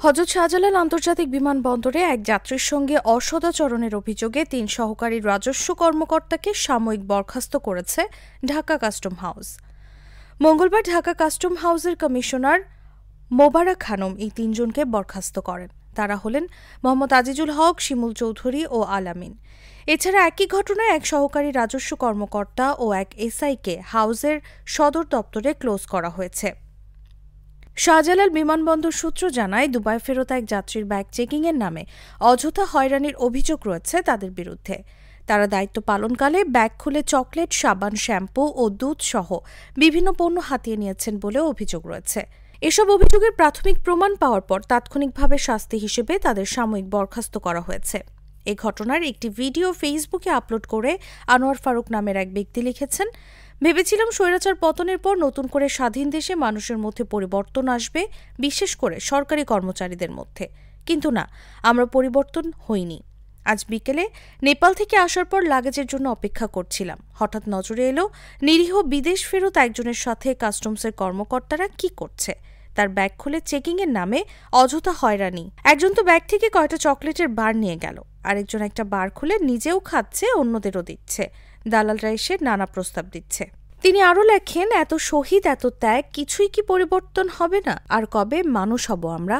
হযরত শাহজালাল আন্তর্জাতিক বিমানবন্দরে এক যাত্রীর সঙ্গে অসদাচরণের অভিযোগে ৩ সহকারী রাজস্ব কর্মকর্তাকে সাময়িক বরখাস্ত করেছে ঢাকা কাস্টম হাউস। মঙ্গলবার ঢাকা কাস্টম হাউসের কমিশনার মোবারক খানম এই ৩ জনকে বরখাস্ত করেন। তারা হলেন মোহাম্মদ আজিজুল হক, শিমুল চৌধুরী ও আলামিন। এছাড়া একই ঘটনায় এক সহকারী রাজস্ব কর্মকর্তা ও এক এসআইকে হাউসের সদর দপ্তরে ক্লোজ করা হয়েছে। শাহজালাল বিমানবন্দর সূত্র জানায়, দুবাই ফেরত এক যাত্রীর ব্যাগ চেকিংয়ের নামে অযথা হয়রানির অভিযোগ রয়েছে তাদের বিরুদ্ধে। তারা দায়িত্ব পালনকালে ব্যাগ খুলে চকলেট, সাবান, শ্যাম্পু ও দুধ সহ বিভিন্ন পণ্য হাতিয়ে নিয়েছেন বলেও অভিযোগ রয়েছে। এসব অভিযোগের প্রাথমিক প্রমাণ পাওয়ার পর তাৎক্ষণিকভাবে শাস্তি হিসেবে তাদের সাময়িক বরখাস্ত করা হয়েছে। এ ঘটনার একটি ভিডিও ফেসবুকে আপলোড করে আনোয়ার ফারুক নামের এক ব্যক্তি লিখেছেন, ভেবেছিলাম স্বৈরাচার পতনের পর নতুন করে স্বাধীন দেশে মানুষের মধ্যে পরিবর্তন আসবে, বিশেষ করে সরকারি কর্মচারীদের মধ্যে। কিন্তু না, আমরা পরিবর্তন হইনি। আজ বিকেলে নেপাল থেকে আসার পর লাগেজের জন্য অপেক্ষা করছিলাম। হঠাৎ নজরে এলো নিরীহ বিদেশ ফেরত একজনের সাথে কাস্টমসের কর্মকর্তারা কি করছে। তার ব্যাগ খুলে চেকিংয়ের নামে অযথা হয়রানি। একজন তো ব্যাগ থেকে কয়টা চকলেটের বার নিয়ে গেল, আরেকজন একটা বার খুলে নিজেও খাচ্ছে, অন্যদেরও দিচ্ছে। দালালরা এসে নানা প্রস্তাব দিচ্ছে। তিনি আরও লেখেন, এত শহীদ, এত ত্যাগ, কিছুই কি পরিবর্তন হবে না? আর কবে মানুষ হব আমরা?